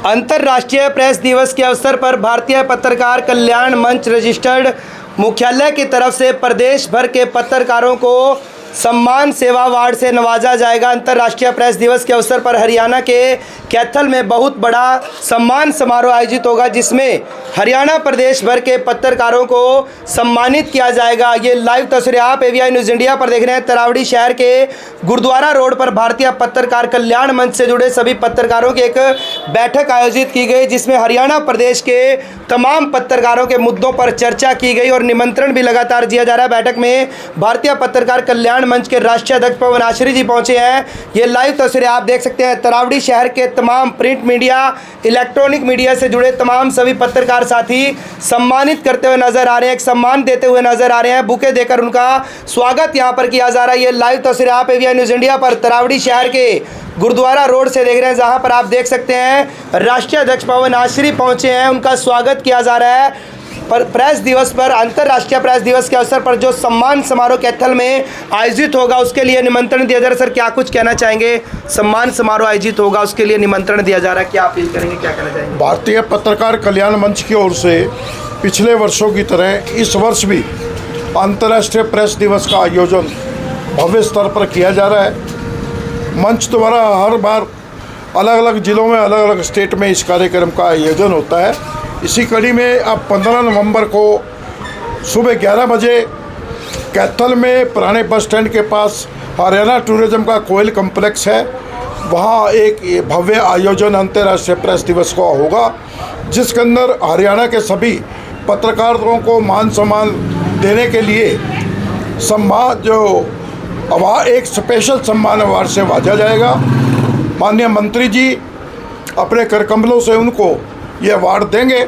अंतर्राष्ट्रीय प्रेस दिवस के अवसर पर भारतीय पत्रकार कल्याण मंच रजिस्टर्ड मुख्यालय की तरफ से प्रदेश भर के पत्रकारों को सम्मान सेवा अवार्ड से नवाजा जाएगा। अंतर्राष्ट्रीय प्रेस दिवस के अवसर पर हरियाणा के कैथल में बहुत बड़ा सम्मान समारोह आयोजित होगा, जिसमें हरियाणा प्रदेश भर के पत्रकारों को सम्मानित किया जाएगा। ये लाइव तस्वीरें आप एवीआई न्यूज़ इंडिया पर देख रहे हैं। तरावड़ी शहर के गुरुद्वारा रोड पर भारतीय पत्रकार कल्याण मंच से जुड़े सभी पत्रकारों की एक बैठक आयोजित की गई, जिसमें हरियाणा प्रदेश के तमाम पत्रकारों के मुद्दों पर चर्चा की गई और निमंत्रण भी लगातार दिया जा रहा है। बैठक में भारतीय पत्रकार कल्याण मंच के राष्ट्रीय अध्यक्ष पवन आश्री जी पहुंचे हैं। ये लाइव तस्वीरें आप देख सकते हैं। तरावड़ी शहर के तमाम प्रिंट मीडिया, इलेक्ट्रॉनिक मीडिया से जुड़े तमाम सभी पत्रकार साथी सम्मानित करते हुए नजर आ रहे हैं, एक सम्मान देते हुए नजर आ रहे हैं। बुके देकर उनका स्वागत यहां पर किया जा रहा है। ये लाइव तस्वीरें आप एवीआई न्यूज़ इंडिया पर तरावड़ी शहर के गुरुद्वारा रोड से देख रहे हैं, जहां पर आप देख सकते हैं राष्ट्रीय अध्यक्ष पवन आश्री पहुंचे हैं, उनका स्वागत किया जा रहा है। पर प्रेस दिवस पर, अंतर्राष्ट्रीय प्रेस दिवस के अवसर पर जो सम्मान समारोह कैथल में आयोजित होगा, उसके लिए निमंत्रण दिया जा रहा है। सर, क्या कुछ कहना चाहेंगे? सम्मान समारोह आयोजित होगा, उसके लिए निमंत्रण दिया जा रहा है, क्या अपील करेंगे, क्या कहना चाहेंगे? भारतीय पत्रकार कल्याण मंच की ओर से पिछले वर्षों की तरह इस वर्ष भी अंतर्राष्ट्रीय प्रेस दिवस का आयोजन भव्य स्तर पर किया जा रहा है। मंच द्वारा हर बार अलग अलग ज़िलों में, अलग अलग स्टेट में इस कार्यक्रम का आयोजन होता है। इसी कड़ी में अब 15 नवंबर को सुबह 11 बजे कैथल में पुराने बस स्टैंड के पास हरियाणा टूरिज्म का कोयल कम्प्लेक्स है, वहाँ एक भव्य आयोजन अंतर्राष्ट्रीय प्रेस दिवस का होगा, जिसके अंदर हरियाणा के सभी पत्रकारों को मान सम्मान देने के लिए एक स्पेशल सम्मान अवार्ड से नवाजा जाएगा। माननीय मंत्री जी अपने कर कमलों से उनको ये अवार्ड देंगे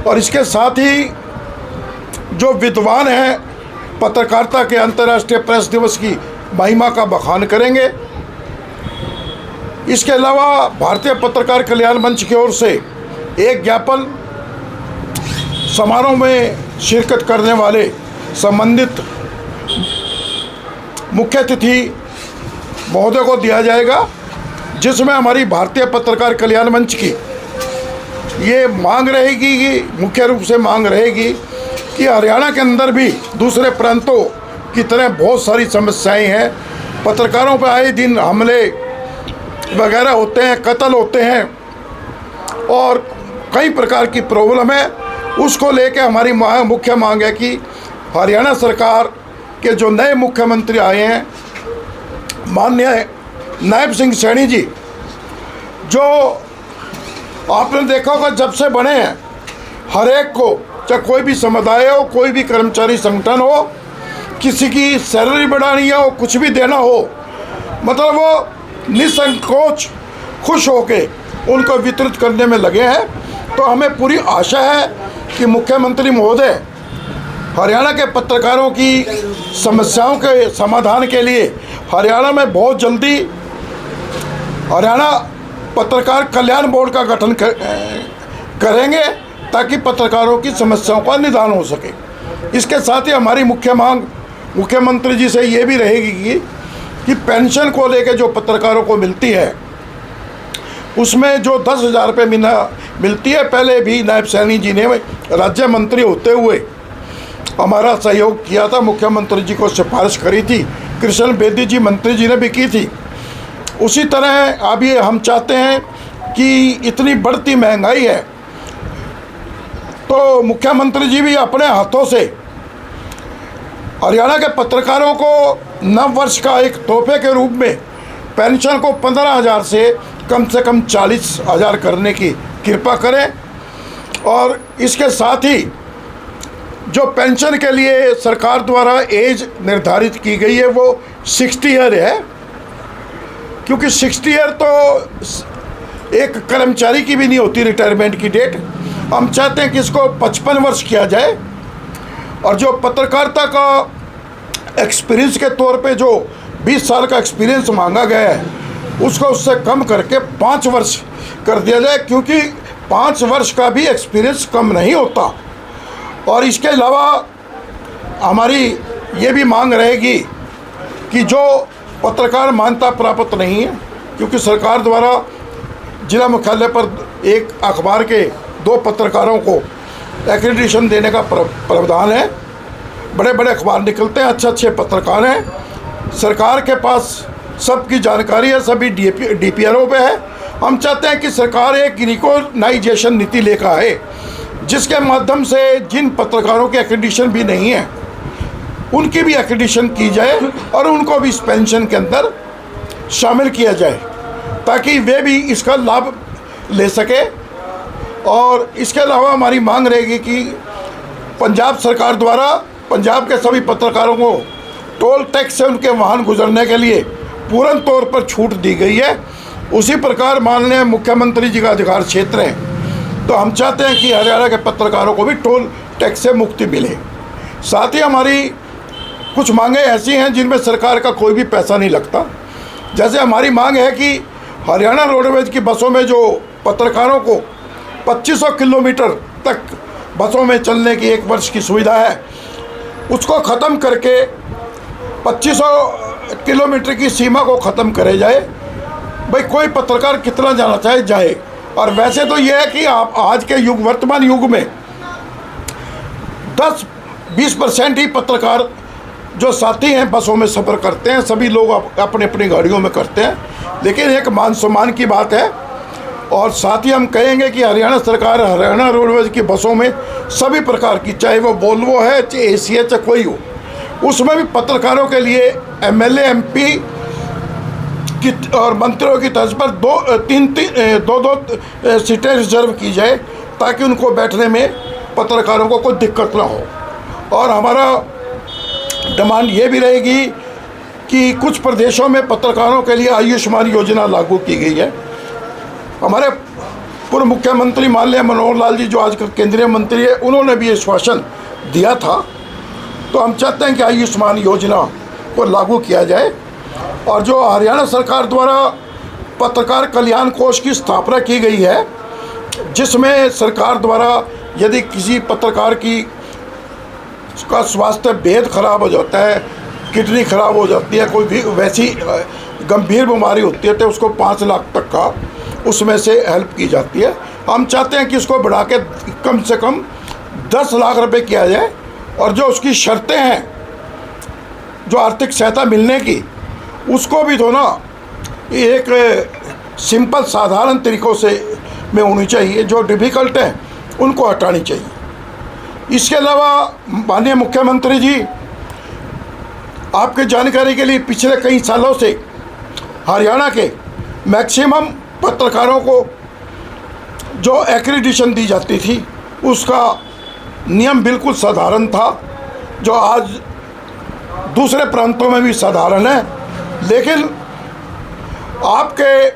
और इसके साथ ही जो विद्वान हैं पत्रकारिता के अंतर्राष्ट्रीय प्रेस दिवस की महिमा का बखान करेंगे। इसके अलावा भारतीय पत्रकार कल्याण मंच की ओर से एक ज्ञापन समारोह में शिरकत करने वाले संबंधित मुख्य अतिथि महोदय को दिया जाएगा, जिसमें हमारी भारतीय पत्रकार कल्याण मंच की ये मांग रहेगी कि मुख्य रूप से मांग रहेगी कि हरियाणा के अंदर भी दूसरे प्रांतों की तरह बहुत सारी समस्याएं हैं। पत्रकारों पर आए दिन हमले वगैरह होते हैं, कत्ल होते हैं और कई प्रकार की प्रॉब्लम है। उसको लेके हमारी मुख्य मांग है कि हरियाणा सरकार के जो नए मुख्यमंत्री आए हैं, माननीय नायब सिंह सैनी जी, जो आपने देखा होगा जब से बने हैं, हर एक को, चाहे कोई भी समुदाय हो, कोई भी कर्मचारी संगठन हो, किसी की सैलरी बढ़ानी हो, कुछ भी देना हो, मतलब वो निसंकोच खुश होके उनको वितरित करने में लगे हैं। तो हमें पूरी आशा है कि मुख्यमंत्री महोदय हरियाणा के पत्रकारों की समस्याओं के समाधान के लिए हरियाणा में बहुत जल्दी हरियाणा पत्रकार कल्याण बोर्ड का गठन करेंगे, ताकि पत्रकारों की समस्याओं का निदान हो सके। इसके साथ ही हमारी मुख्य मांग मुख्यमंत्री जी से ये भी रहेगी कि पेंशन को लेकर जो पत्रकारों को मिलती है, उसमें जो 10,000 रुपये महीना मिलती है, पहले भी नायब सैनी जी ने राज्य मंत्री होते हुए हमारा सहयोग किया था, मुख्यमंत्री जी को सिफारिश करी थी, कृष्ण बेदी जी मंत्री जी ने भी की थी। उसी तरह अभी हम चाहते हैं कि इतनी बढ़ती महंगाई है, तो मुख्यमंत्री जी भी अपने हाथों से हरियाणा के पत्रकारों को नव वर्ष का एक तोहफे के रूप में पेंशन को 15,000 से कम 40,000 करने की कृपा करें। और इसके साथ ही जो पेंशन के लिए सरकार द्वारा एज निर्धारित की गई है, वो 60 ईयर है, क्योंकि 60 ईयर तो एक कर्मचारी की भी नहीं होती रिटायरमेंट की डेट। हम चाहते हैं कि इसको 55 वर्ष किया जाए और जो पत्रकारिता का एक्सपीरियंस के तौर पे जो 20 साल का एक्सपीरियंस मांगा गया है, उसको उससे कम करके 5 वर्ष कर दिया जाए, क्योंकि 5 वर्ष का भी एक्सपीरियंस कम नहीं होता। और इसके अलावा हमारी ये भी मांग रहेगी कि जो पत्रकार मान्यता प्राप्त नहीं है, क्योंकि सरकार द्वारा जिला मुख्यालय पर एक अखबार के 2 पत्रकारों को एक्रेडिटेशन देने का प्रावधान है। बड़े बड़े अखबार निकलते हैं, अच्छे अच्छे पत्रकार हैं, सरकार के पास सबकी जानकारी है, सभी DPRO पे है। हम चाहते हैं कि सरकार एक रिकॉग्नाइजेशन नीति लेकर आए, जिसके माध्यम से जिन पत्रकारों के एक्रेडिटेशन भी नहीं है उनकी भी एक्रेडिटेशन की जाए और उनको भी इस पेंशन के अंदर शामिल किया जाए, ताकि वे भी इसका लाभ ले सके। और इसके अलावा हमारी मांग रहेगी कि पंजाब सरकार द्वारा पंजाब के सभी पत्रकारों को टोल टैक्स से उनके वाहन गुजरने के लिए पूर्ण तौर पर छूट दी गई है। उसी प्रकार माननीय मुख्यमंत्री जी का अधिकार क्षेत्र है, तो हम चाहते हैं कि हरियाणा के पत्रकारों को भी टोल टैक्स से मुक्ति मिले। साथ ही हमारी कुछ मांगें ऐसी हैं जिनमें सरकार का कोई भी पैसा नहीं लगता। जैसे हमारी मांग है कि हरियाणा रोडवेज की बसों में जो पत्रकारों को 2500 किलोमीटर तक बसों में चलने की 1 वर्ष की सुविधा है, उसको ख़त्म करके 2500 किलोमीटर की सीमा को ख़त्म करे जाए। भाई कोई पत्रकार कितना जाना चाहे जाए। और वैसे तो ये है कि आप आज के वर्तमान युग में 10-20% ही पत्रकार जो साथी हैं बसों में सफ़र करते हैं, सभी लोग अपनी अपनी गाड़ियों में करते हैं, लेकिन एक मान सम्मान की बात है। और साथ ही हम कहेंगे कि हरियाणा सरकार हरियाणा रोडवेज की बसों में सभी प्रकार की, चाहे वो वोल्वो है, चाहे AC है, चाहे कोई हो, उसमें भी पत्रकारों के लिए MLA MP की और मंत्रियों की तर्ज पर 2 सीटें रिजर्व की जाए, ताकि उनको बैठने में पत्रकारों को कोई दिक्कत ना हो। और हमारा डिमांड ये भी रहेगी कि कुछ प्रदेशों में पत्रकारों के लिए आयुष्मान योजना लागू की गई है। हमारे पूर्व मुख्यमंत्री माननीय मनोहर लाल जी, जो आज केंद्रीय मंत्री है, उन्होंने भी आश्वासन दिया था। तो हम चाहते हैं कि आयुष्मान योजना को लागू किया जाए। और जो हरियाणा सरकार द्वारा पत्रकार कल्याण कोष की स्थापना की गई है, जिसमें सरकार द्वारा यदि किसी पत्रकार की का स्वास्थ्य बेहद ख़राब हो जाता है, किडनी ख़राब हो जाती है, कोई भी वैसी गंभीर बीमारी होती है, तो उसको 5 लाख तक का उसमें से हेल्प की जाती है। हम चाहते हैं कि इसको बढ़ा के कम से कम 10 लाख रुपए किया जाए। और जो उसकी शर्तें हैं, जो आर्थिक सहायता मिलने की, उसको भी तो ना एक सिंपल साधारण तरीक़ों से में होनी चाहिए, जो डिफ़िकल्ट है उनको हटानी चाहिए। इसके अलावा माननीय मुख्यमंत्री जी, आपकी जानकारी के लिए पिछले कई सालों से हरियाणा के मैक्सिमम पत्रकारों को जो एक्रेडिटेशन दी जाती थी, उसका नियम बिल्कुल साधारण था, जो आज दूसरे प्रांतों में भी साधारण है। लेकिन आपके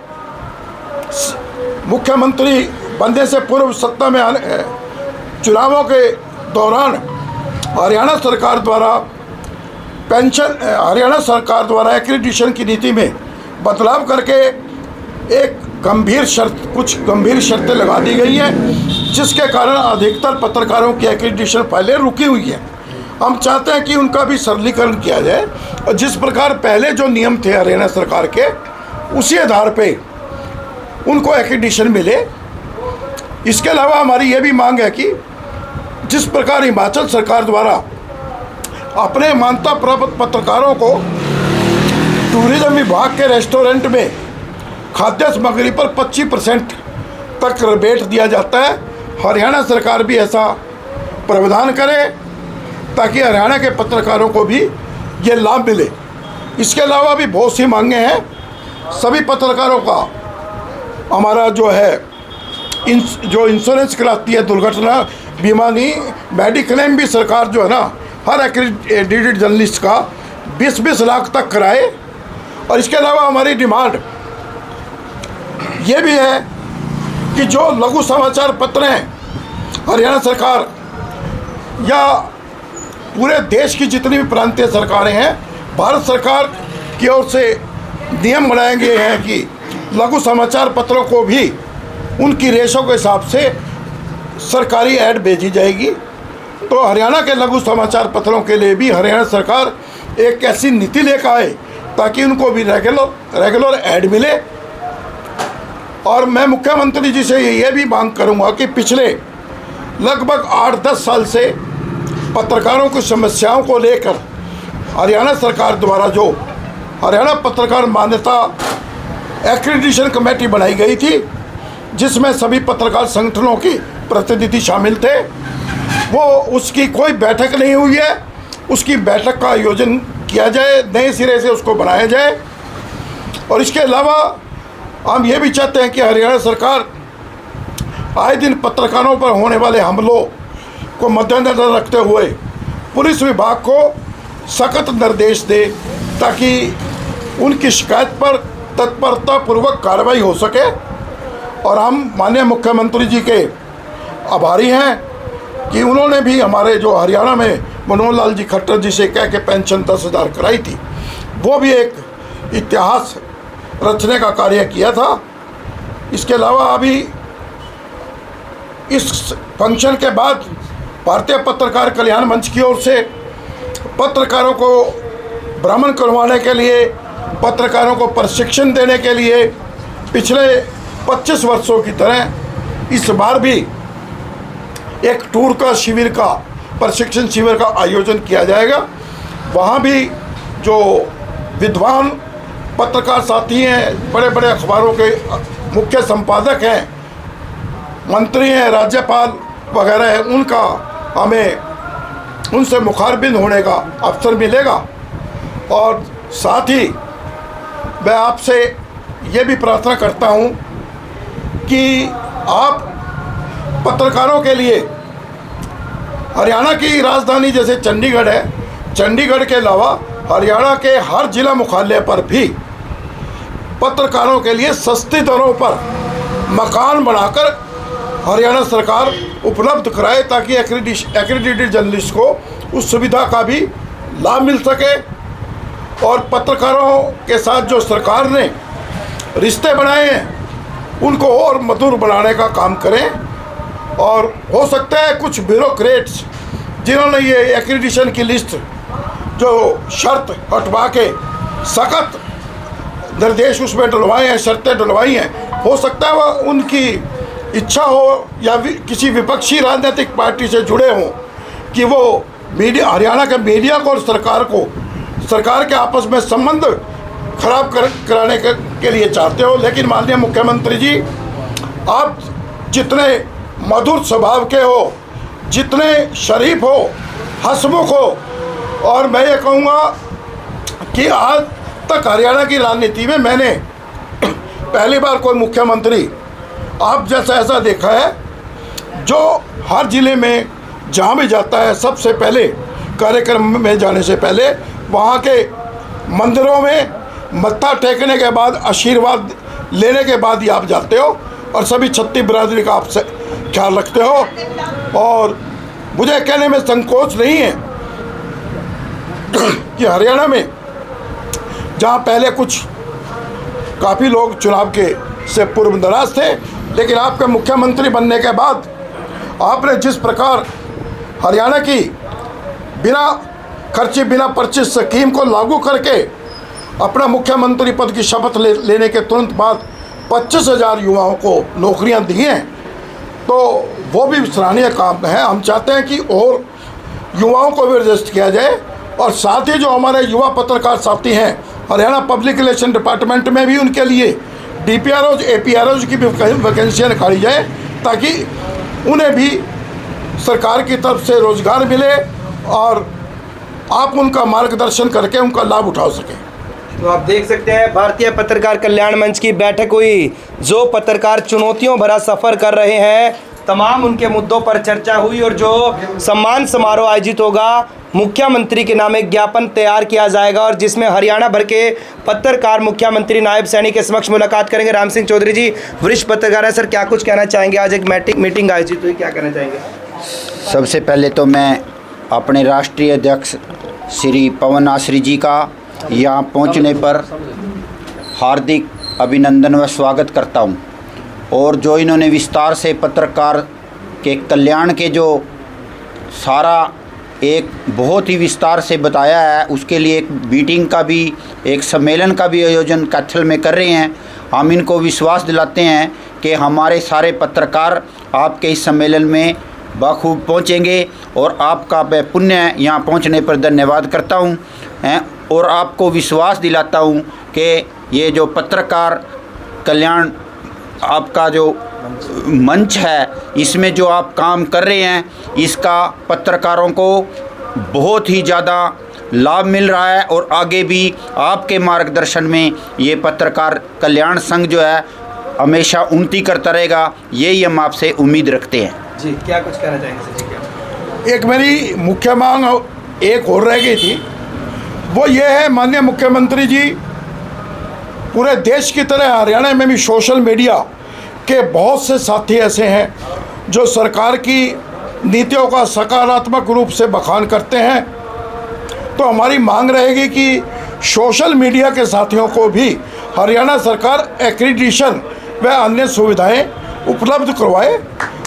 मुख्यमंत्री बनने से पूर्व सत्ता में आने चुनावों के दौरान हरियाणा सरकार द्वारा एक्रेडिटेशन की नीति में बदलाव करके कुछ गंभीर शर्तें लगा दी गई हैं, जिसके कारण अधिकतर पत्रकारों की एक्रेडिटेशन फाइलें रुकी हुई है। हम चाहते हैं कि उनका भी सरलीकरण किया जाए, और जिस प्रकार पहले जो नियम थे हरियाणा सरकार के, उसी आधार पे उनको एक्रेडिटेशन मिले। इसके अलावा हमारी ये भी मांग है कि जिस प्रकार हिमाचल सरकार द्वारा अपने मान्यता प्राप्त पत्रकारों को टूरिज्म विभाग के रेस्टोरेंट में खाद्य सामग्री पर 25% तक रिबेट दिया जाता है, हरियाणा सरकार भी ऐसा प्रावधान करे, ताकि हरियाणा के पत्रकारों को भी ये लाभ मिले। इसके अलावा भी बहुत सी मांगें हैं। सभी पत्रकारों का हमारा जो है जो इंश्योरेंस कराती है, दुर्घटना बीमा नहीं, मेडिक्लेम भी सरकार जो है ना, हर एक्रेडिटेड जर्नलिस्ट का 20-20 लाख तक कराए। और इसके अलावा हमारी डिमांड ये भी है कि जो लघु समाचार पत्र हैं, हरियाणा सरकार या पूरे देश की जितनी भी प्रांतीय सरकारें हैं, भारत सरकार की ओर से नियम बनाए गए हैं कि लघु समाचार पत्रों को भी उनकी रेशों के हिसाब से सरकारी ऐड भेजी जाएगी। तो हरियाणा के लघु समाचार पत्रों के लिए भी हरियाणा सरकार एक ऐसी नीति लेकर आए, ताकि उनको भी रेगुलर ऐड मिले। और मैं मुख्यमंत्री जी से ये भी मांग करूंगा कि पिछले लगभग 8-10 साल से पत्रकारों की समस्याओं को लेकर हरियाणा सरकार द्वारा जो हरियाणा पत्रकार मान्यता एक्रेडिटेशन कमेटी बनाई गई थी, जिसमें सभी पत्रकार संगठनों की प्रतिनिधि शामिल थे, वो उसकी कोई बैठक नहीं हुई है। उसकी बैठक का आयोजन किया जाए, नए सिरे से उसको बनाया जाए। और इसके अलावा हम ये भी चाहते हैं कि हरियाणा सरकार आए दिन पत्रकारों पर होने वाले हमलों को मद्देनजर रखते हुए पुलिस विभाग को सख्त निर्देश दे, ताकि उनकी शिकायत पर तत्परतापूर्वक कार्रवाई हो सके। और हम माननीय मुख्यमंत्री जी के आभारी हैं कि उन्होंने भी हमारे जो हरियाणा में मनोहर लाल जी खट्टर जी से कह के पेंशन 10,000 कराई थी, वो भी एक इतिहास रचने का कार्य किया था। इसके अलावा अभी इस फंक्शन के बाद भारतीय पत्रकार कल्याण मंच की ओर से पत्रकारों को भ्रमण करवाने के लिए, पत्रकारों को प्रशिक्षण देने के लिए पिछले 25 वर्षों की तरह इस बार भी एक टूर का शिविर का, प्रशिक्षण शिविर का आयोजन किया जाएगा। वहाँ भी जो विद्वान पत्रकार साथी हैं, बड़े बड़े अखबारों के मुख्य संपादक हैं, मंत्री हैं, राज्यपाल वगैरह हैं, उनका हमें उनसे मुखारबिन होने का अवसर मिलेगा। और साथ ही मैं आपसे ये भी प्रार्थना करता हूँ कि आप पत्रकारों के लिए, हरियाणा की राजधानी जैसे चंडीगढ़ है, चंडीगढ़ के अलावा हरियाणा के हर जिला मुख्यालय पर भी पत्रकारों के लिए सस्ती दरों पर मकान बनाकर हरियाणा सरकार उपलब्ध कराए, ताकि एक्रेडिटेड जर्नलिस्ट को उस सुविधा का भी लाभ मिल सके। और पत्रकारों के साथ जो सरकार ने रिश्ते बनाए हैं, उनको और मधुर बनाने का काम करें। और हो सकता है कुछ ब्यूरोक्रेट्स जिन्होंने ये एक्रेडिटेशन की लिस्ट जो शर्त हटवा के सख्त निर्देश उसमें डलवाए हैं, शर्तें डलवाई हैं, हो सकता है वह उनकी इच्छा हो या किसी विपक्षी राजनीतिक पार्टी से जुड़े हों कि वो मीडिया, हरियाणा के मीडिया को और सरकार के आपस में संबंध खराब कराने के लिए चाहते हो। लेकिन माननीय मुख्यमंत्री जी, आप जितने मधुर स्वभाव के हो, जितने शरीफ हो, हंसमुख हो, और मैं ये कहूँगा कि आज तक हरियाणा की राजनीति में मैंने पहली बार कोई मुख्यमंत्री आप जैसा ऐसा देखा है, जो हर ज़िले में जहाँ भी जाता है, सबसे पहले कार्यक्रम में जाने से पहले वहाँ के मंदिरों में मत्था टेकने के बाद, आशीर्वाद लेने के बाद ही आप जाते हो, और सभी छत्ती बिरादरी का आपसे ख्याल रखते हो। और मुझे कहने में संकोच नहीं है कि हरियाणा में जहाँ पहले कुछ काफ़ी लोग चुनाव के से पूर्व नाराज थे, लेकिन आपके मुख्यमंत्री बनने के बाद आपने जिस प्रकार हरियाणा की बिना खर्चे बिना पर्चे स्कीम को लागू करके अपना मुख्यमंत्री पद की शपथ लेने के तुरंत बाद 25,000 युवाओं को नौकरियां दी हैं, तो वो भी सराहनीय काम है। हम चाहते हैं कि और युवाओं को भी रजिस्टर किया जाए। और साथ ही जो हमारे युवा पत्रकार साथी हैं, हरियाणा पब्लिक रिलेशन डिपार्टमेंट में भी उनके लिए DPROs APROs की भी वैकेंसियाँ निकाली जाए, ताकि उन्हें भी सरकार की तरफ से रोज़गार मिले और आप उनका मार्गदर्शन करके उनका लाभ उठा सकें। तो आप देख सकते हैं, भारतीय पत्रकार कल्याण मंच की बैठक हुई। जो पत्रकार चुनौतियों भरा सफ़र कर रहे हैं, तमाम उनके मुद्दों पर चर्चा हुई, और जो सम्मान समारोह आयोजित होगा, मुख्यमंत्री के नाम एक ज्ञापन तैयार किया जाएगा, और जिसमें हरियाणा भर के पत्रकार मुख्यमंत्री नायब सैनी के समक्ष मुलाकात करेंगे। राम सिंह चौधरी जी वरिष्ठ पत्रकार हैं, सर क्या कुछ कहना चाहेंगे? आज एक मीटिंग आयोजित हुई, क्या कहना चाहेंगे? सबसे पहले तो मैं अपने राष्ट्रीय अध्यक्ष श्री पवन आश्री जी का यहाँ पहुँचने पर हार्दिक अभिनंदन व स्वागत करता हूँ। और जो इन्होंने विस्तार से पत्रकार के कल्याण के जो सारा एक बहुत ही विस्तार से बताया है, उसके लिए एक मीटिंग का भी, एक सम्मेलन का भी आयोजन कैथल में कर रहे हैं। हम इनको विश्वास दिलाते हैं कि हमारे सारे पत्रकार आपके इस सम्मेलन में बखूब पहुँचेंगे और आपका मैं पुण्य यहाँ पहुँचने पर धन्यवाद करता हूँ और आपको विश्वास दिलाता हूँ कि ये जो पत्रकार कल्याण आपका जो मंच है, इसमें जो आप काम कर रहे हैं, इसका पत्रकारों को बहुत ही ज़्यादा लाभ मिल रहा है और आगे भी आपके मार्गदर्शन में ये पत्रकार कल्याण संघ जो है हमेशा उन्नति करता रहेगा, यही हम आपसे उम्मीद रखते हैं। जी, क्या कुछ कहना चाहेंगे सर जी? क्या एक मेरी मुख्य मांग एक और रह गई थी, वो ये है माननीय मुख्यमंत्री जी, पूरे देश की तरह हरियाणा में भी सोशल मीडिया के बहुत से साथी ऐसे हैं जो सरकार की नीतियों का सकारात्मक रूप से बखान करते हैं। तो हमारी मांग रहेगी कि सोशल मीडिया के साथियों को भी हरियाणा सरकार एक्रीडिशन व अन्य सुविधाएं उपलब्ध करवाए,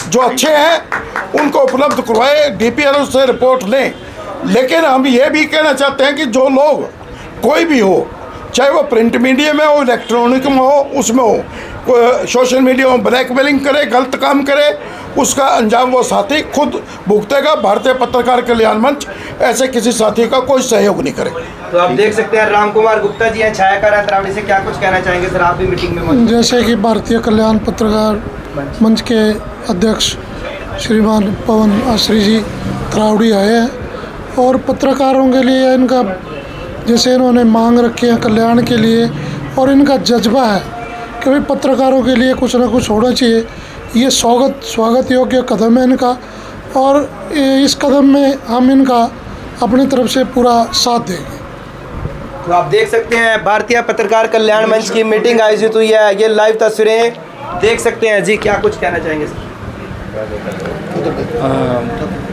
जो अच्छे हैं उनको उपलब्ध करवाए, DPRO से रिपोर्ट लें। लेकिन हम ये भी कहना चाहते हैं कि जो लोग कोई भी हो, चाहे वो प्रिंट मीडिया में हो, इलेक्ट्रॉनिक में हो, उसमें हो, सोशल मीडिया में ब्लैकमेलिंग करे, गलत काम करे, उसका अंजाम वो साथी खुद भुगतेगा। भारतीय पत्रकार कल्याण मंच ऐसे किसी साथी का कोई सहयोग नहीं करे। तो आप देख सकते हैं राम कुमार गुप्ता जी हैं छायाकार अंतरावली से, क्या कुछ कहना चाहेंगे सर? आप भी मीटिंग में मौजूद। जैसे कि भारतीय कल्याण पत्रकार मंच के अध्यक्ष श्रीमान पवन आश्री जी तरावड़ी आए हैं और पत्रकारों के लिए इनका जैसे इन्होंने मांग रखी है कल्याण के लिए और इनका जज्बा है कि भाई पत्रकारों के लिए कुछ ना कुछ होना चाहिए, ये स्वागत योग्य कदम है इनका और इस कदम में हम इनका अपनी तरफ से पूरा साथ देंगे। तो आप देख सकते हैं भारतीय पत्रकार कल्याण मंच की मीटिंग आयोजित हुई है, ये लाइव तस्वीरें देख सकते हैं। जी, क्या कुछ कहना चाहेंगे सर?